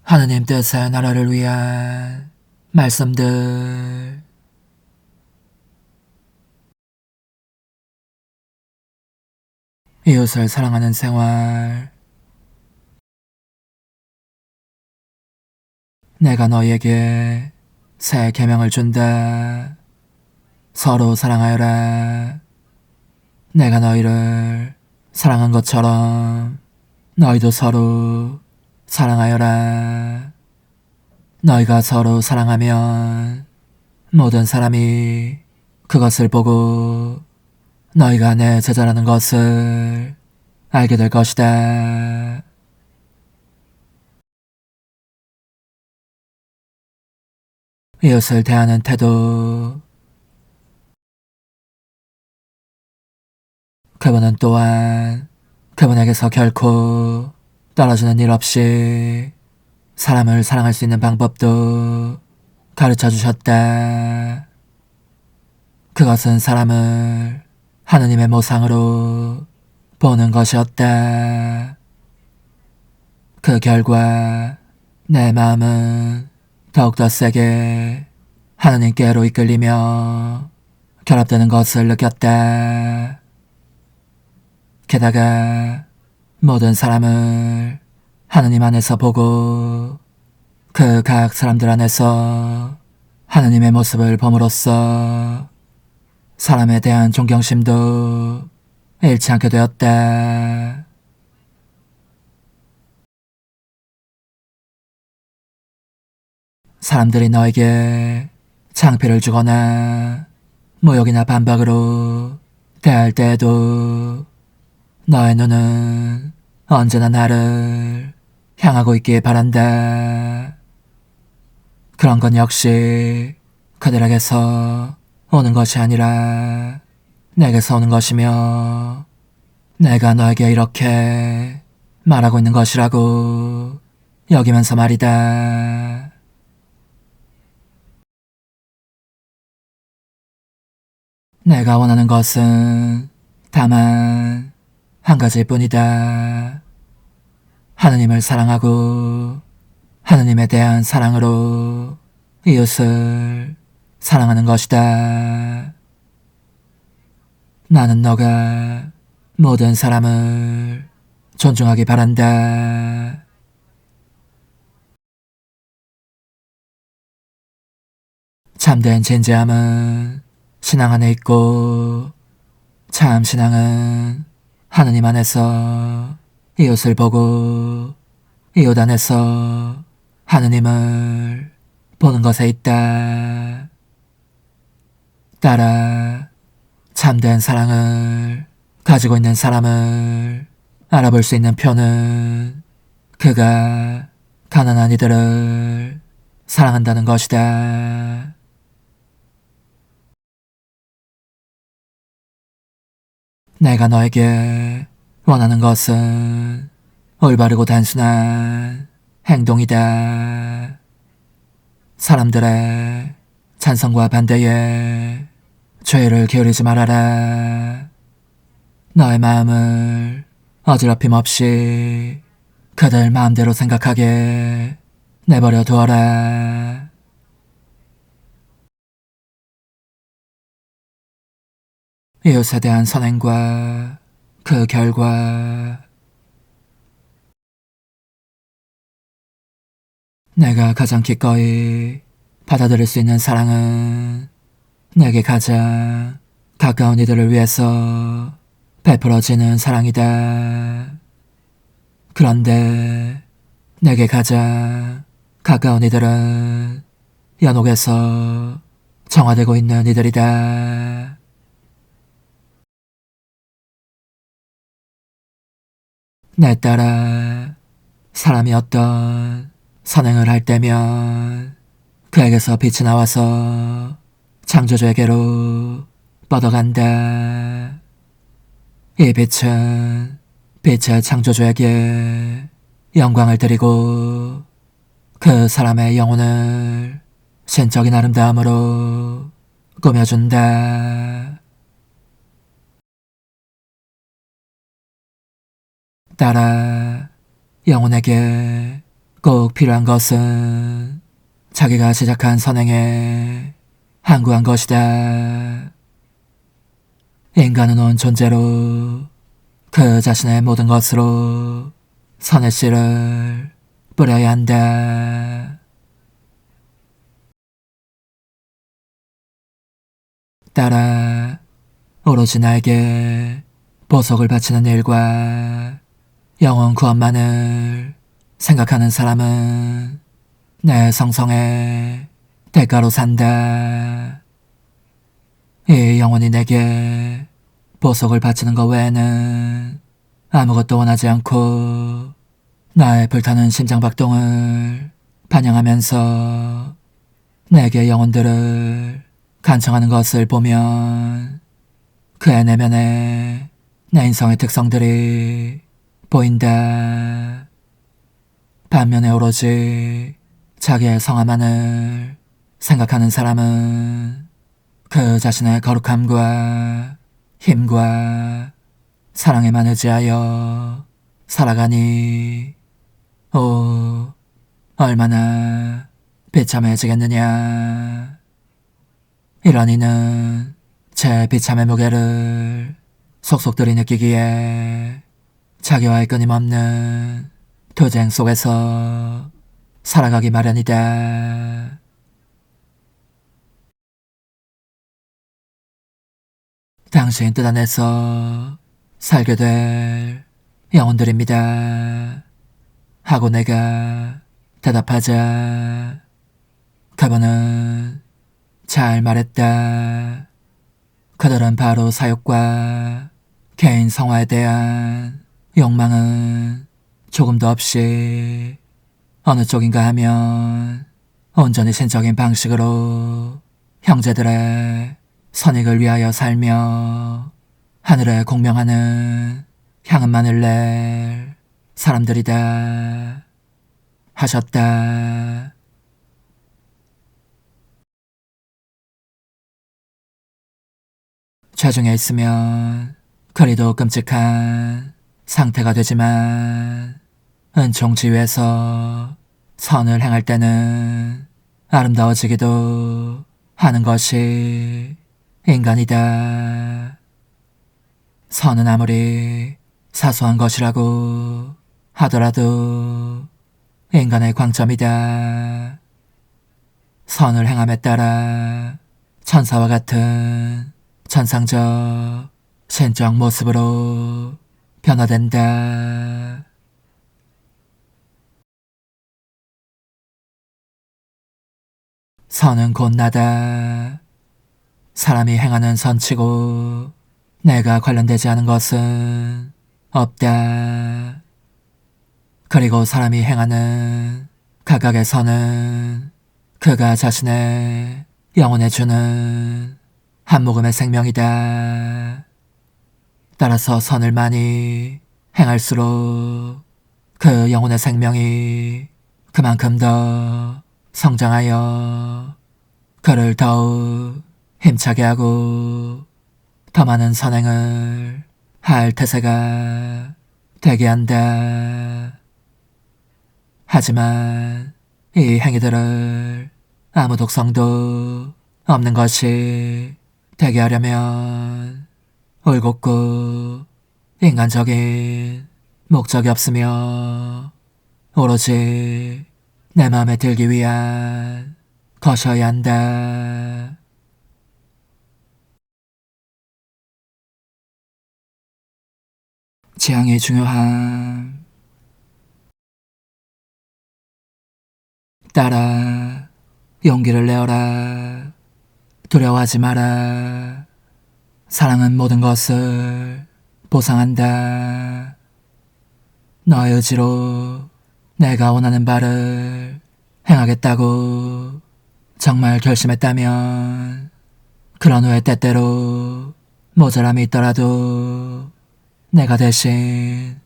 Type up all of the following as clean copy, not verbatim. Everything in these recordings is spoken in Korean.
하느님 뜻의 나라를 위한 말씀들. 이웃을 사랑하는 생활. 내가 너희에게 새 계명을 준다. 서로 사랑하여라. 내가 너희를 사랑한 것처럼 너희도 서로 사랑하여라. 너희가 서로 사랑하면 모든 사람이 그것을 보고 너희가 내 제자라는 것을 알게 될 것이다. 이웃을 대하는 태도. 그분은 또한 그분에게서 결코 떨어지는 일 없이 사람을 사랑할 수 있는 방법도 가르쳐 주셨다. 그것은 사람을 하느님의 모상으로 보는 것이었다. 그 결과 내 마음은 더욱더 세게 하느님께로 이끌리며 결합되는 것을 느꼈다. 게다가 모든 사람을 하느님 안에서 보고 그 각 사람들 안에서 하느님의 모습을 봄으로써 사람에 대한 존경심도 잃지 않게 되었다. 사람들이 너에게 창피를 주거나 모욕이나 반박으로 대할 때에도 너의 눈은 언제나 나를 향하고 있기에 바란다. 그런 건 역시 그들에게서 오는 것이 아니라 내게서 오는 것이며 내가 너에게 이렇게 말하고 있는 것이라고 여기면서 말이다. 내가 원하는 것은 다만 한 가지일 뿐이다. 하느님을 사랑하고 하느님에 대한 사랑으로 이웃을 사랑하는 것이다. 나는 너가 모든 사람을 존중하기 바란다. 참된 진지함은 신앙 안에 있고 참 신앙은 하느님 안에서 이웃을 보고 이웃 안에서 하느님을 보는 것에 있다. 따라 참된 사랑을 가지고 있는 사람을 알아볼 수 있는 표는 그가 가난한 이들을 사랑한다는 것이다. 내가 너에게 원하는 것은 올바르고 단순한 행동이다. 사람들의 찬성과 반대에 죄를 기울이지 말아라. 너의 마음을 어지럽힘 없이 그들 마음대로 생각하게 내버려 두어라. 이웃에 대한 선행과 그 결과. 내가 가장 기꺼이 받아들일 수 있는 사랑은 내게 가장 가까운 이들을 위해서 베풀어지는 사랑이다. 그런데 내게 가장 가까운 이들은 연옥에서 정화되고 있는 이들이다. 내 따라 사람이 어떤 선행을 할 때면 그에게서 빛이 나와서 창조주에게로 뻗어간다. 이 빛은 빛의 창조주에게 영광을 드리고 그 사람의 영혼을 신적인 아름다움으로 꾸며준다. 따라 영혼에게 꼭 필요한 것은 자기가 시작한 선행에 항구한 것이다. 인간은 온 존재로 그 자신의 모든 것으로 선의 씨를 뿌려야 한다. 따라 오로지 나에게 보석을 바치는 일과 영혼 구원만을 생각하는 사람은 내 성성의 대가로 산다. 이 영혼이 내게 보석을 바치는 것 외에는 아무것도 원하지 않고 나의 불타는 심장박동을 반영하면서 내게 영혼들을 간청하는 것을 보면 그의 내면에 내 인성의 특성들이 보인다. 반면에 오로지 자기의 성함만을 생각하는 사람은 그 자신의 거룩함과 힘과 사랑에만 의지하여 살아가니 오, 얼마나 비참해지겠느냐. 이런 이는 제 비참의 무게를 속속들이 느끼기에 자기와의 끊임없는 투쟁 속에서 살아가기 마련이다. 당신 뜻 안에서 살게 될 영혼들입니다. 하고 내가 대답하자 그분은 잘 말했다. 그들은 바로 사욕과 개인 성화에 대한 욕망은 조금도 없이 어느 쪽인가 하면 온전히 신적인 방식으로 형제들의 선익을 위하여 살며 하늘에 공명하는 향은만을 낼 사람들이다 하셨다. 체중에 있으면 그리도 끔찍한 상태가 되지만 은총 지위에서 선을 행할 때는 아름다워지기도 하는 것이 인간이다. 선은 아무리 사소한 것이라고 하더라도 인간의 광점이다. 선을 행함에 따라 천사와 같은 천상적 신적 모습으로 변화된다. 선은 곧 나다. 사람이 행하는 선치고 내가 관련되지 않은 것은 없다. 그리고 사람이 행하는 각각의 선은 그가 자신의 영혼에 주는 한 모금의 생명이다. 따라서 선을 많이 행할수록 그 영혼의 생명이 그만큼 더 성장하여 그를 더욱 힘차게 하고 더 많은 선행을 할 태세가 되게 한다. 하지만 이 행위들을 아무 독성도 없는 것이 되게 하려면 올곧고 인간적인 목적이 없으며 오로지 내 마음에 들기 위한 것이어야 한다. 지향이 중요함. 따라 용기를 내어라. 두려워하지 마라. 사랑은 모든 것을 보상한다. 너의 의지로 내가 원하는 바를 행하겠다고 정말 결심했다면 그런 후에 때때로 모자람이 있더라도 내가 대신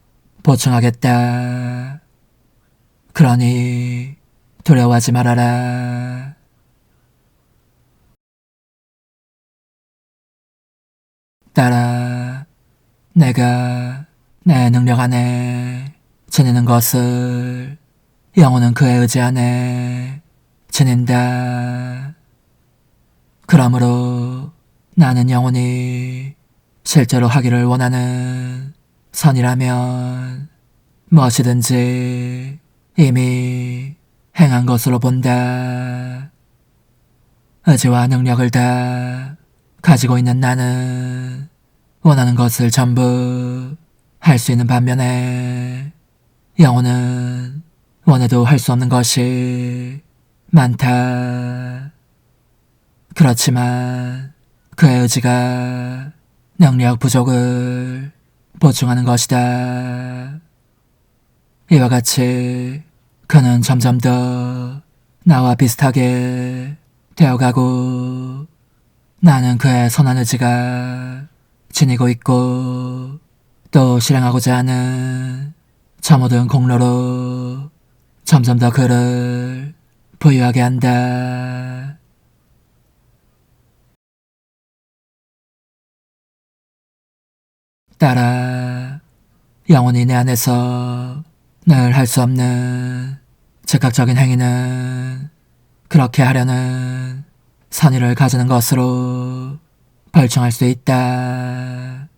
보충하겠다. 그러니 두려워하지 말아라. 따라 내가 내 능력 안에 지니는 것을 영혼은 그의 의지 안에 지닌다. 그러므로 나는 영혼이 실제로 하기를 원하는 선이라면 무엇이든지 이미 행한 것으로 본다. 의지와 능력을 다 가지고 있는 나는 원하는 것을 전부 할 수 있는 반면에 영혼은 원해도 할 수 없는 것이 많다. 그렇지만 그의 의지가 능력 부족을 보충하는 것이다. 이와 같이 그는 점점 더 나와 비슷하게 되어가고 나는 그의 선한 의지가 지니고 있고 또 실행하고자 하는 저 모든 공로로 점점 더 그를 부유하게 한다. 따라 영혼이 내 안에서 늘 할 수 없는 즉각적인 행위는 그렇게 하려는 선의를 가지는 것으로 벌충할 수 있다.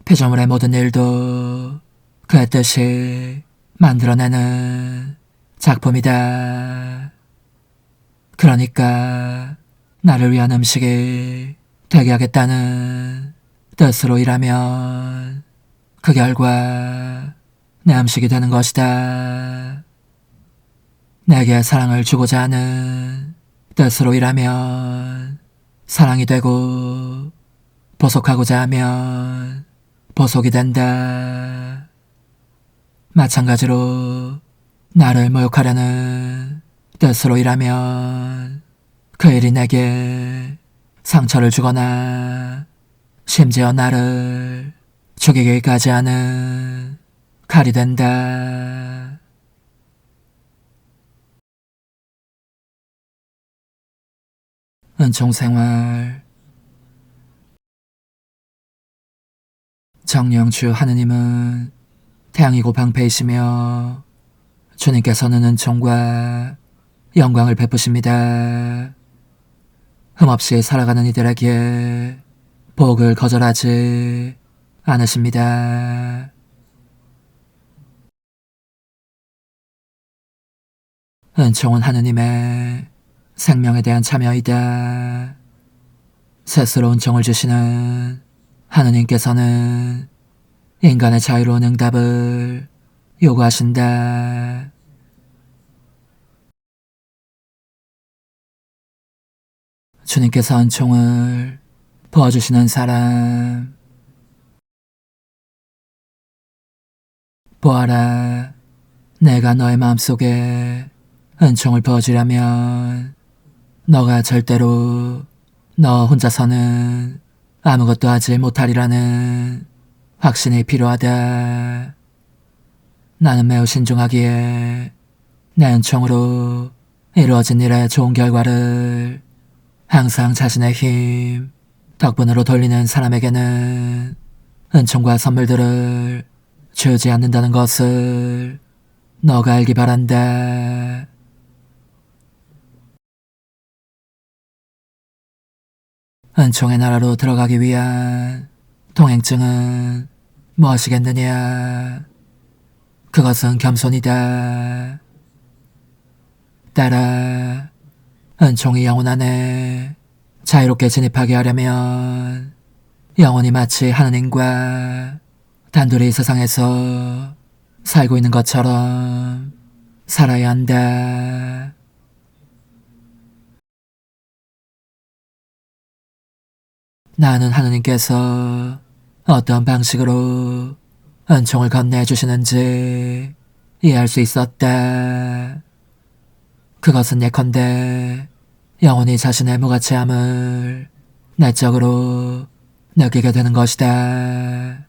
피조물의 모든 일도 그의 뜻이 만들어내는 작품이다. 그러니까 나를 위한 음식이 되게 하겠다는 뜻으로 일하면 그 결과 내 음식이 되는 것이다. 내게 사랑을 주고자 하는 뜻으로 일하면 사랑이 되고 보속하고자 하면 보속이 된다. 마찬가지로 나를 모욕하려는 뜻으로 일하면 그 일이 내게 상처를 주거나 심지어 나를 죽이기까지 하는 칼이 된다. 은총생활. 정령 주 하느님은 태양이고 방패이시며 주님께서는 은총과 영광을 베푸십니다. 흠없이 살아가는 이들에게 복을 거절하지 않으십니다. 은총은 하느님의 생명에 대한 참여이다. 스스로 은총을 주시는 하느님께서는 인간의 자유로운 응답을 요구하신다. 주님께서 은총을 부어주시는 사람. 보아라, 내가 너의 마음속에 은총을 부어주려면 너가 절대로 너 혼자서는 아무것도 하지 못하리라는 확신이 필요하다. 나는 매우 신중하기에 내 은총으로 이루어진 일의 좋은 결과를 항상 자신의 힘 덕분으로 돌리는 사람에게는 은총과 선물들을 주지 않는다는 것을 너가 알기 바란다. 은총의 나라로 들어가기 위한 통행증은 무엇이겠느냐? 그것은 겸손이다. 따라 은총이 영혼 안에 자유롭게 진입하게 하려면 영혼이 마치 하느님과 단둘이 세상에서 살고 있는 것처럼 살아야 한다. 나는 하느님께서 어떤 방식으로 은총을 건네주시는지 이해할 수 있었다. 그것은 예컨대 영혼이 자신의 무가치함을 내적으로 느끼게 되는 것이다.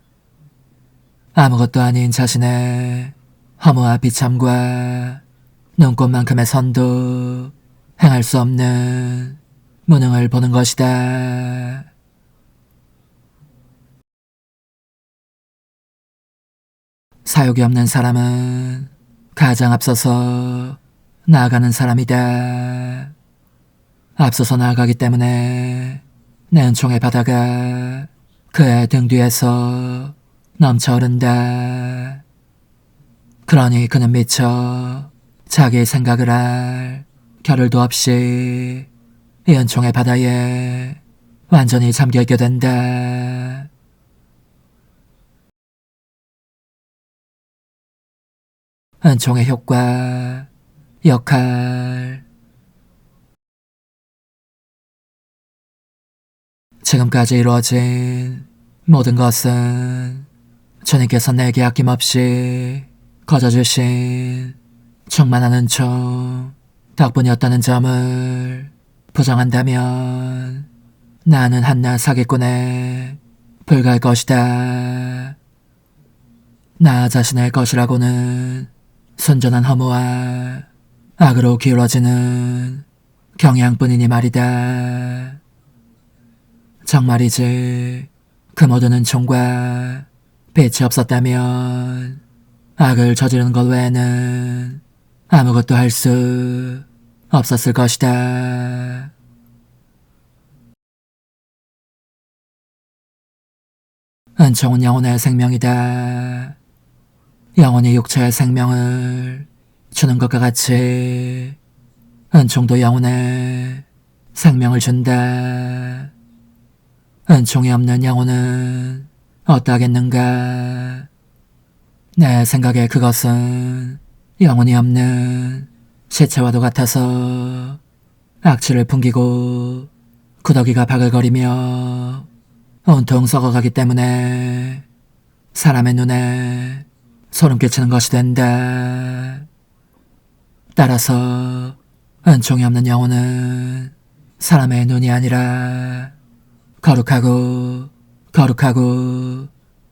아무것도 아닌 자신의 허무와 비참과 눈꽃만큼의 선도 행할 수 없는 무능을 보는 것이다. 사욕이 없는 사람은 가장 앞서서 나아가는 사람이다. 앞서서 나아가기 때문에 내 은총의 바다가 그의 등 뒤에서 넘쳐 흐른다. 그러니 그는 미처 자기의 생각을 할 겨를도 없이 이 은총의 바다에 완전히 잠겨있게 된다. 은총의 효과, 역할. 지금까지 이루어진 모든 것은 주님께서 내게 아낌없이 거저주신 충만한 은총 덕분이었다는 점을 부정한다면 나는 한낱 사기꾼에 불과할 것이다. 나 자신의 것이라고는 순전한 허무와 악으로 기울어지는 경향뿐이니 말이다. 정말이지 그 모든 은총과 빛이 없었다면 악을 저지르는 것 외에는 아무것도 할 수 없었을 것이다. 은총은 영혼의 생명이다. 영혼이 육체의 생명을 주는 것과 같이 은총도 영혼의 생명을 준다. 은총이 없는 영혼은 어떠하겠는가? 내 생각에 그것은 영혼이 없는 시체와도 같아서 악취를 풍기고 구더기가 바글거리며 온통 썩어가기 때문에 사람의 눈에 소름 끼치는 것이 된다. 따라서 은총이 없는 영혼은 사람의 눈이 아니라 거룩하고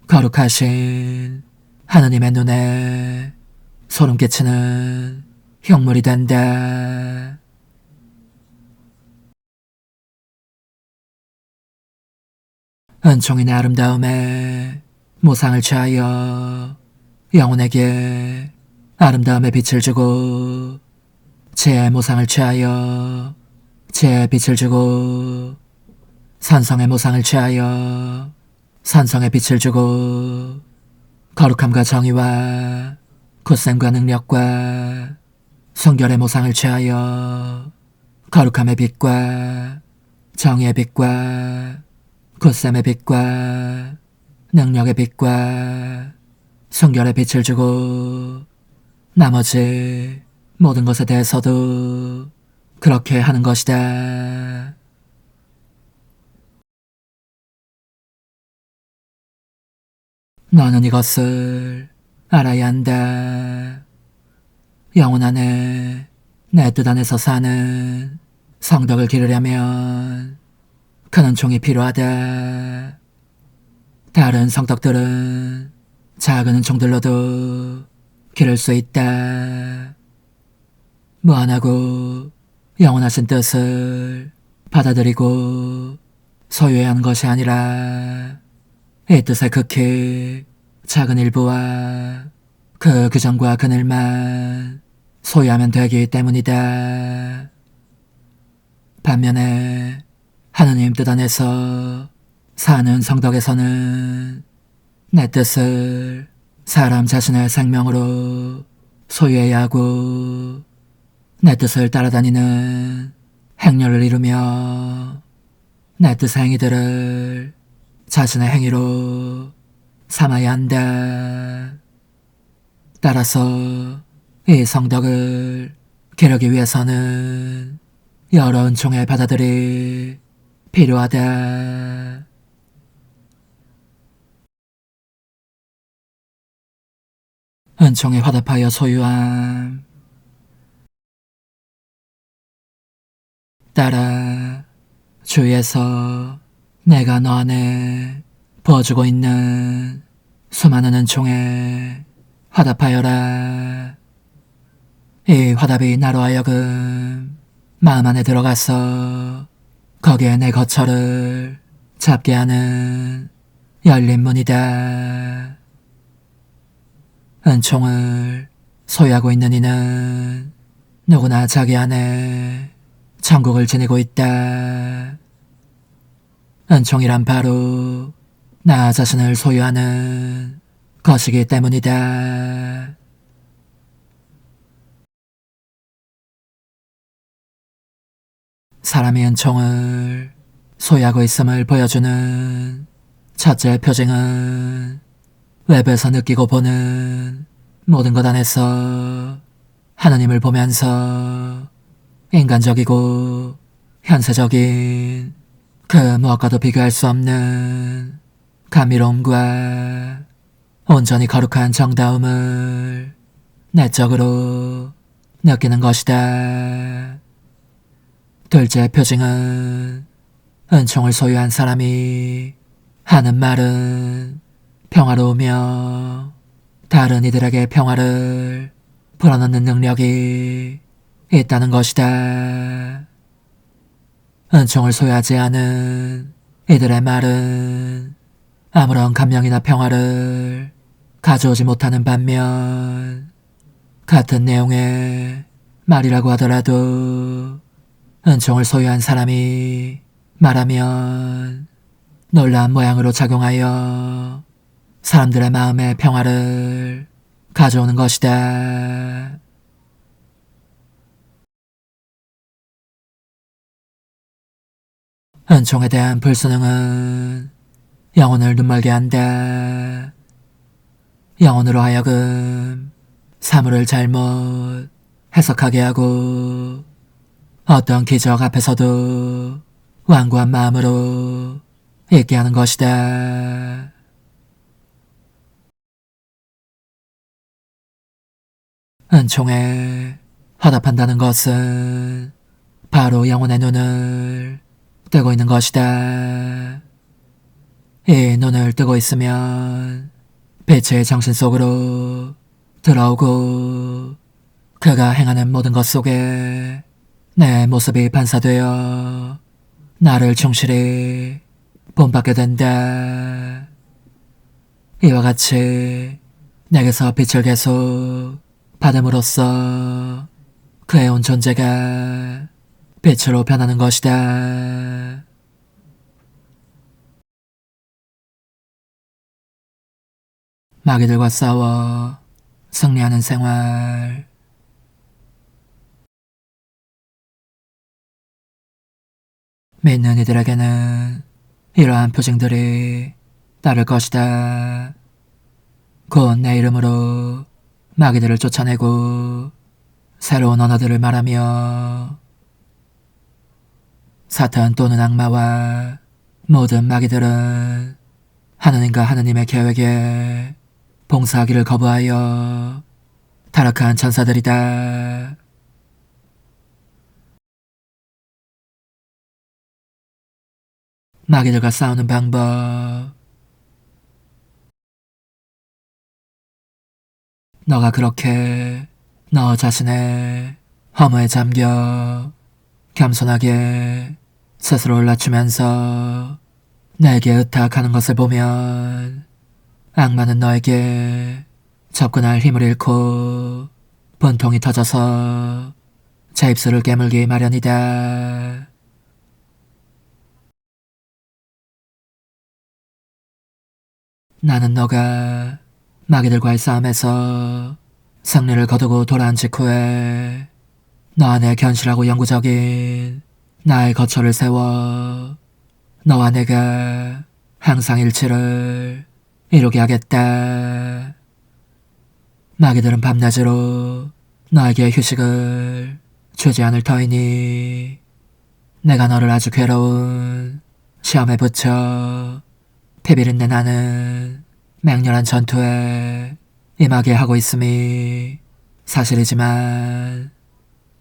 거룩하신 하느님의 눈에 소름 끼치는 흉물이 된다. 은총이나 아름다움에 모상을 취하여 영혼에게 아름다움의 빛을 주고 지혜의 모상을 취하여 지혜의 빛을 주고 산성의 모상을 취하여 산성의 빛을 주고 거룩함과 정의와 굳셈과 능력과 순결의 모상을 취하여 거룩함의 빛과 정의의 빛과 굳셈의 빛과 능력의 빛과 순결의 빛을 주고 나머지 모든 것에 대해서도 그렇게 하는 것이다. 너는 이것을 알아야 한다. 영혼 안에 내 뜻 안에서 사는 성덕을 기르려면 큰 은총이 필요하다. 다른 성덕들은 작은 은총들로도 기를 수 있다. 무한하고 영원하신 뜻을 받아들이고 소유해야 하는 것이 아니라 이 뜻의 극히 작은 일부와 그 규정과 그늘만 소유하면 되기 때문이다. 반면에 하느님 뜻 안에서 사는 성덕에서는 내 뜻을 사람 자신의 생명으로 소유해야 하고 내 뜻을 따라다니는 행렬을 이루며 내 뜻의 행위들을 자신의 행위로 삼아야 한다. 따라서 이 성덕을 기르기 위해서는 여러 은총의 바다들이 필요하다. 은총에 화답하여 소유함. 따라 주위에서 내가 너 안에 부어주고 있는 수많은 은총에 화답하여라. 이 화답이 나로 하여금 마음 안에 들어가서 거기에 내 거처를 잡게 하는 열린 문이다. 은총을 소유하고 있는 이는 누구나 자기 안에 천국을 지니고 있다. 은총이란 바로 나 자신을 소유하는 것이기 때문이다. 사람이 은총을 소유하고 있음을 보여주는 첫째 표징은 외부에서 느끼고 보는 모든 것 안에서 하나님을 보면서 인간적이고 현세적인 그 무엇과도 비교할 수 없는 감미로움과 온전히 거룩한 정다움을 내적으로 느끼는 것이다. 둘째 표징은 은총을 소유한 사람이 하는 말은 평화로우며 다른 이들에게 평화를 불어넣는 능력이 있다는 것이다. 은총을 소유하지 않은 이들의 말은 아무런 감명이나 평화를 가져오지 못하는 반면 같은 내용의 말이라고 하더라도 은총을 소유한 사람이 말하면 놀라운 모양으로 작용하여 사람들의 마음의 평화를 가져오는 것이다. 은총에 대한 불순응은 영혼을 눈멀게 한다. 영혼으로 하여금 사물을 잘못 해석하게 하고 어떤 기적 앞에서도 완고한 마음으로 있게 하는 것이다. 은총에 화답한다는 것은 바로 영혼의 눈을 뜨고 있는 것이다. 이 눈을 뜨고 있으면 빛의 정신 속으로 들어오고 그가 행하는 모든 것 속에 내 모습이 반사되어 나를 충실히 본받게 된다. 이와 같이 내게서 빛을 계속 받음으로써 그의 온 존재가 빛으로 변하는 것이다. 마귀들과 싸워 승리하는 생활. 믿는 이들에게는 이러한 표징들이 따를 것이다. 곧 내 이름으로 마귀들을 쫓아내고 새로운 언어들을 말하며 사탄 또는 악마와 모든 마귀들은 하느님과 하느님의 계획에 봉사하기를 거부하여 타락한 천사들이다. 마귀들과 싸우는 방법. 너가 그렇게 너 자신의 허무에 잠겨 겸손하게 스스로를 낮추면서 내게 의탁하는 것을 보면 악마는 너에게 접근할 힘을 잃고 분통이 터져서 제 입술을 깨물기 마련이다. 나는 너가 마귀들과의 싸움에서 승리를 거두고 돌아온 직후에 너 안에 견실하고 영구적인 나의 거처를 세워 너와 내가 항상 일치를 이루게 하겠다. 마귀들은 밤낮으로 너에게 휴식을 주지 않을 터이니 내가 너를 아주 괴로운 시험에 붙여 피비린내 나는 맹렬한 전투에 임하게 하고 있음이 사실이지만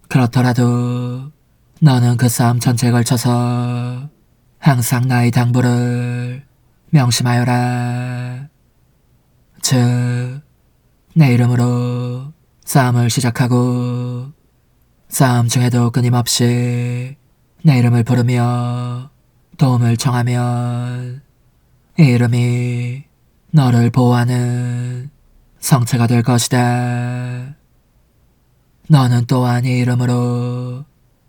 그렇더라도 너는 그 싸움 전체에 걸쳐서 항상 나의 당부를 명심하여라. 즉, 내 이름으로 싸움을 시작하고 싸움 중에도 끊임없이 내 이름을 부르며 도움을 청하면 이 이름이 너를 보호하는 성체가 될 것이다. 너는 또한 이 이름으로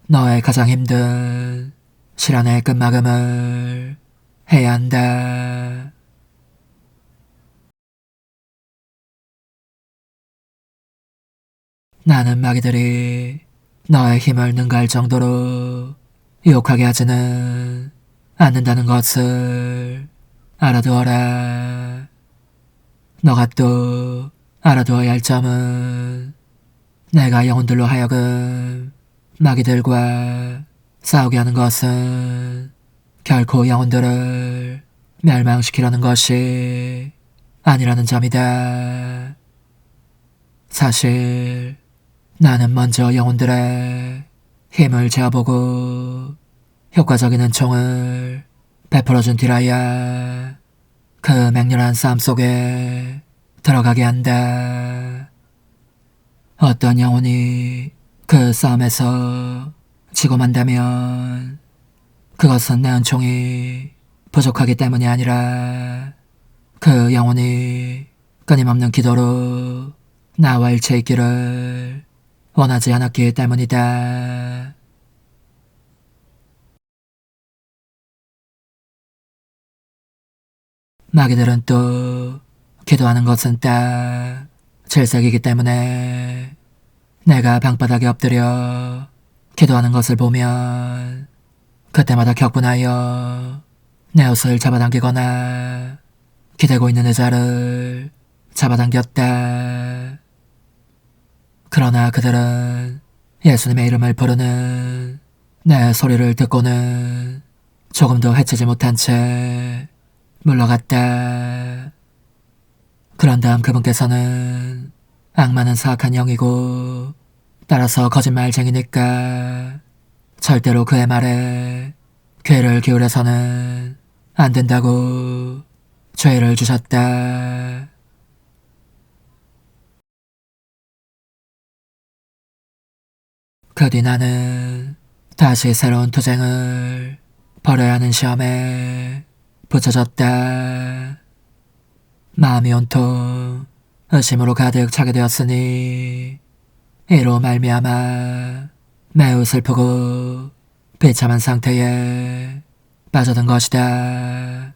너의 가장 힘든 시련의 끝마감을 해야 한다. 나는 마귀들이 너의 힘을 능가할 정도로 유혹하게 하지는 않는다는 것을 알아두어라. 너가 또 알아두어야 할 점은 내가 영혼들로 하여금 마귀들과 싸우게 하는 것은 결코 영혼들을 멸망시키려는 것이 아니라는 점이다. 사실 나는 먼저 영혼들의 힘을 재어보고 효과적인 은총을 베풀어준 뒤라야 그 맹렬한 싸움 속에 들어가게 한다. 어떤 영혼이 그 싸움에서 지고 만다면 그것은 내 은총이 부족하기 때문이 아니라 그 영혼이 끊임없는 기도로 나와 일체 있기를 원하지 않았기 때문이다. 마귀들은 또 기도하는 것은 딱 질색이기 때문에 내가 방바닥에 엎드려 기도하는 것을 보면 그때마다 격분하여 내 옷을 잡아당기거나 기대고 있는 의자를 잡아당겼다. 그러나 그들은 예수님의 이름을 부르는 내 소리를 듣고는 조금도 해치지 못한 채 물러갔다. 그런 다음 그분께서는 악마는 사악한 영이고 따라서 거짓말쟁이니까 절대로 그의 말에 귀를 기울여서는 안 된다고 죄를 주셨다. 그 뒤 나는 다시 새로운 투쟁을 벌여야 하는 시험에 붙여졌다. 마음이 온통 의심으로 가득 차게 되었으니 이로 말미암아 매우 슬프고 비참한 상태에 빠져든 것이다.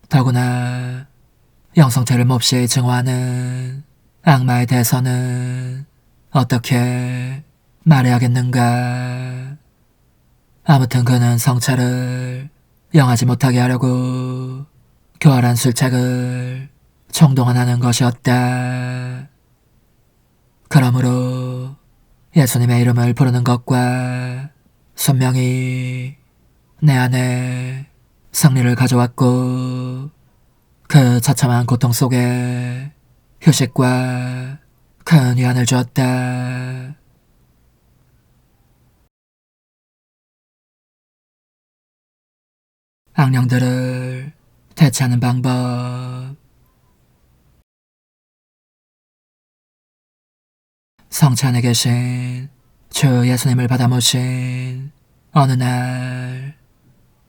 더구나 영성체를 몹시 증오하는 악마에 대해서는 어떻게 말해야겠는가. 아무튼 그는 성체를 영하지 못하게 하려고 교활한 술책을 총동원하는 것이었다. 그러므로 예수님의 이름을 부르는 것과 순명히 내 안에 승리를 가져왔고 그 처참한 고통 속에 휴식과 큰 위안을 주었다. 악령들을 대체하는 방법. 성체 안에 계신 주 예수님을 받아 모신 어느 날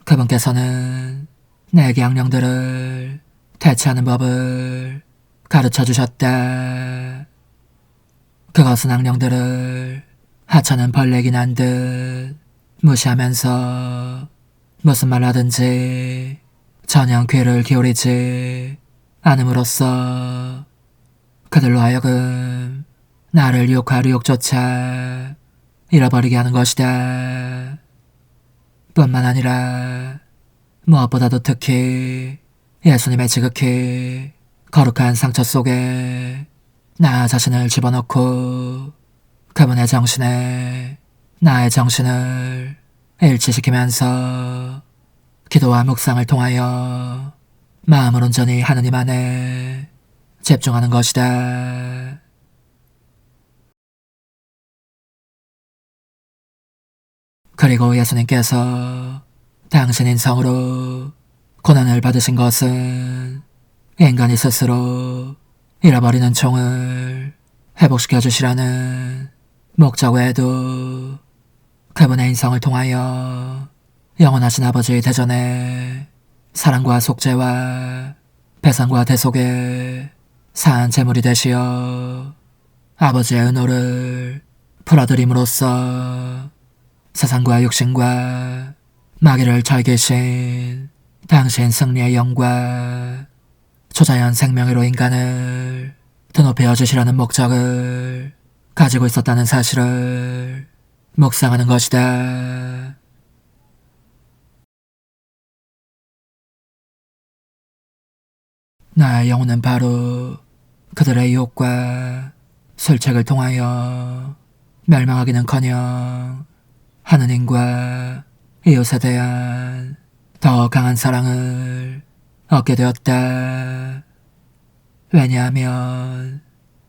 그분께서는 내게 악령들을 대체하는 법을 가르쳐 주셨다. 그것은 악령들을 하찮은 벌레긴 한 듯 무시하면서 무슨 말 하든지 전혀 귀를 기울이지 않음으로써 그들로 하여금 나를 유혹할 유혹조차 잃어버리게 하는 것이다. 뿐만 아니라 무엇보다도 특히 예수님의 지극히 거룩한 상처 속에 나 자신을 집어넣고 그분의 정신에 나의 정신을 일치시키면서 기도와 묵상을 통하여 마음을 온전히 하느님 안에 집중하는 것이다. 그리고 예수님께서 당신 인성으로 고난을 받으신 것은 인간이 스스로 잃어버리는 총을 회복시켜 주시라는 목적 외에도 그분의 인성을 통하여 영원하신 아버지 대전에 사랑과 속죄와 배상과 대속의 산 제물이 되시어 아버지의 은호를 풀어드림으로써 세상과 육신과 마귀를 절기신 당신 승리의 영과 초자연 생명으로 인간을 드높여 주시라는 목적을 가지고 있었다는 사실을 묵상하는 것이다. 나의 영혼은 바로 그들의 유혹과 술책을 통하여 멸망하기는커녕 하느님과 이웃에 대한 더 강한 사랑을 얻게 되었다. 왜냐하면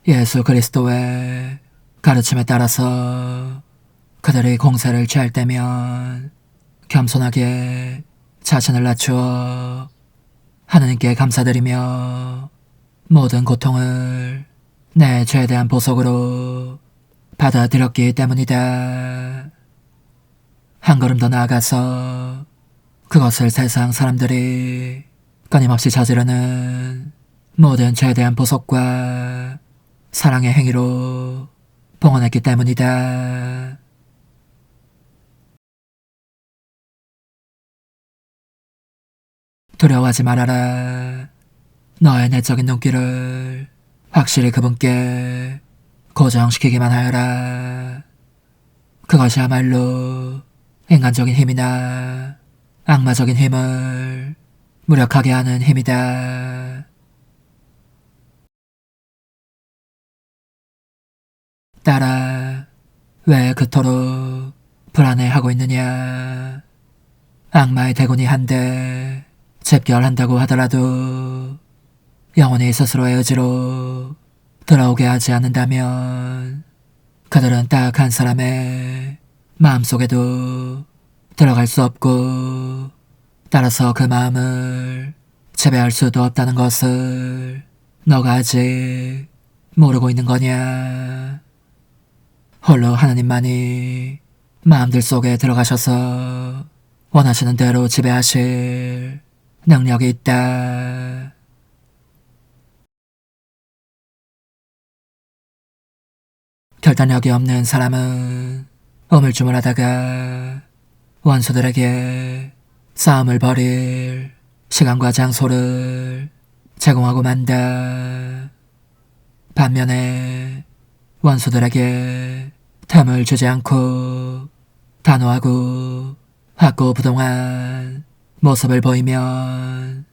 예수 그리스도의 가르침에 따라서 그들이 공세를 취할 때면 겸손하게 자신을 낮추어 하느님께 감사드리며 모든 고통을 내 죄에 대한 보석으로 받아들였기 때문이다. 한 걸음 더 나아가서 그것을 세상 사람들이 끊임없이 저지르는 모든 죄에 대한 보석과 사랑의 행위로 봉헌했기 때문이다. 두려워하지 말아라. 너의 내적인 눈길을 확실히 그분께 고정시키기만 하여라. 그것이야말로 인간적인 힘이나 악마적인 힘을 무력하게 하는 힘이다. 딸아, 왜 그토록 불안해하고 있느냐? 악마의 대군이 한데 집결한다고 하더라도 영혼이 스스로의 의지로 들어오게 하지 않는다면 그들은 딱 한 사람의 마음속에도 들어갈 수 없고 따라서 그 마음을 지배할 수도 없다는 것을 너가 아직 모르고 있는 거냐? 홀로 하나님만이 마음들 속에 들어가셔서 원하시는 대로 지배하실 능력이 있다. 결단력이 없는 사람은 우물쭈물하다가 원수들에게 싸움을 벌일 시간과 장소를 제공하고 만다. 반면에 원수들에게 틈을 주지 않고 단호하고 확고부동한 모습을 보이면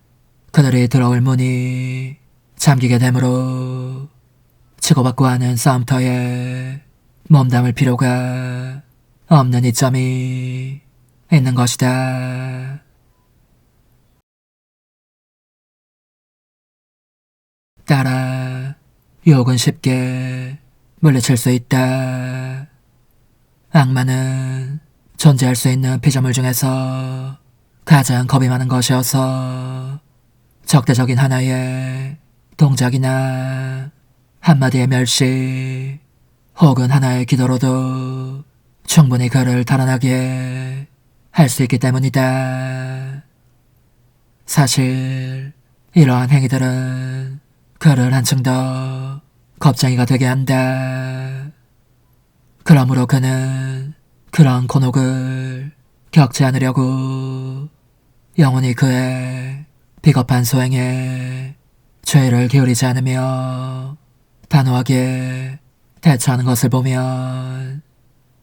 그들이 들어올 문이 잠기게 되므로 치고받고 하는 싸움터에 몸담을 필요가 없는 이점이 있는 것이다. 따라 유혹은 쉽게 물리칠 수 있다. 악마는 존재할 수 있는 피조물 중에서 가장 겁이 많은 것이어서 적대적인 하나의 동작이나 한마디의 멸시 혹은 하나의 기도로도 충분히 그를 달아나게 할 수 있기 때문이다. 사실 이러한 행위들은 그를 한층 더 겁쟁이가 되게 한다. 그러므로 그는 그런 곤혹을 겪지 않으려고 영원히 그의 비겁한 소행에 죄를 기울이지 않으며 단호하게 대처하는 것을 보면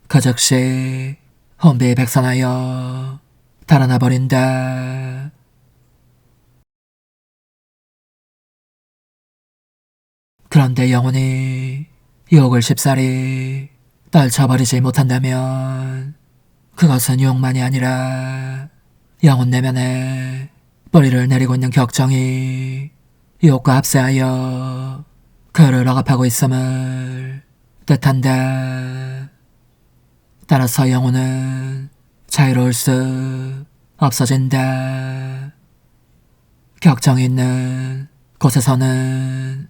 그 즉시 혼비백산하여 달아나 버린다. 그런데 영혼이 유혹을 쉽사리 떨쳐버리지 못한다면 그것은 유혹만이 아니라 영혼 내면에 뿌리를 내리고 있는 격정이 유혹과 합세하여 그를 억압하고 있음을 뜻한다. 따라서 영혼은 자유로울 수 없어진다. 격정이 있는 곳에서는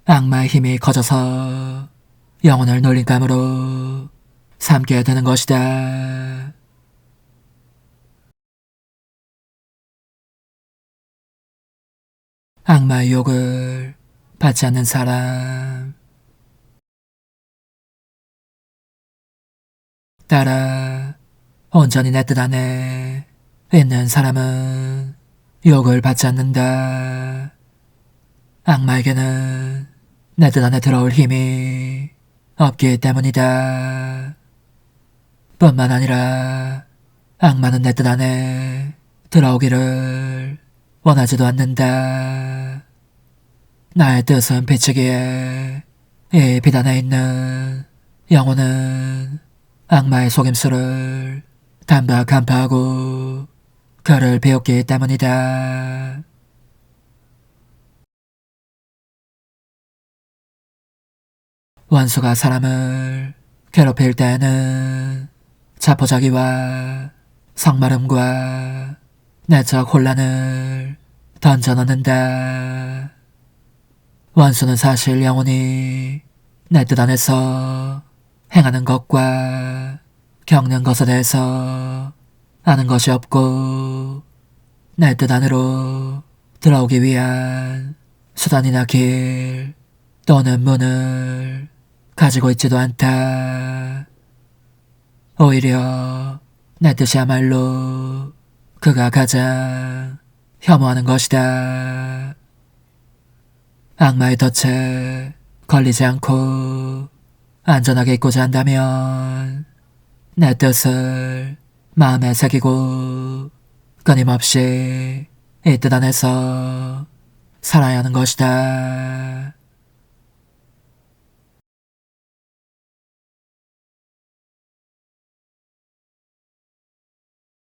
악마의 힘이 커져서 영혼을 놀림감으로 삼게 되는 것이다. 악마의 유혹을 받지 않는 사람. 따라 온전히 내 뜻 안에 있는 사람은 유혹을 받지 않는다. 악마에게는 내 뜻 안에 들어올 힘이 없기 때문이다. 뿐만 아니라 악마는 내 뜻 안에 들어오기를 원하지도 않는다. 나의 뜻은 비치기에 이 비단에 있는 영혼은 악마의 속임수를 단박 간파하고 그를 비웃기 때문이다. 원수가 사람을 괴롭힐 때에는 자포자기와 성마름과 내적 혼란을 던져넣는다. 원수는 사실 영혼이 내 뜻 안에서 행하는 것과 겪는 것에 대해서 아는 것이 없고 내 뜻 안으로 들어오기 위한 수단이나 길 또는 문을 가지고 있지도 않다. 오히려 내 뜻이야말로 그가 가장 혐오하는 것이다. 악마의 덫에 걸리지 않고 안전하게 있고자 한다면 내 뜻을 마음에 새기고 끊임없이 이 뜻 안에서 살아야 하는 것이다.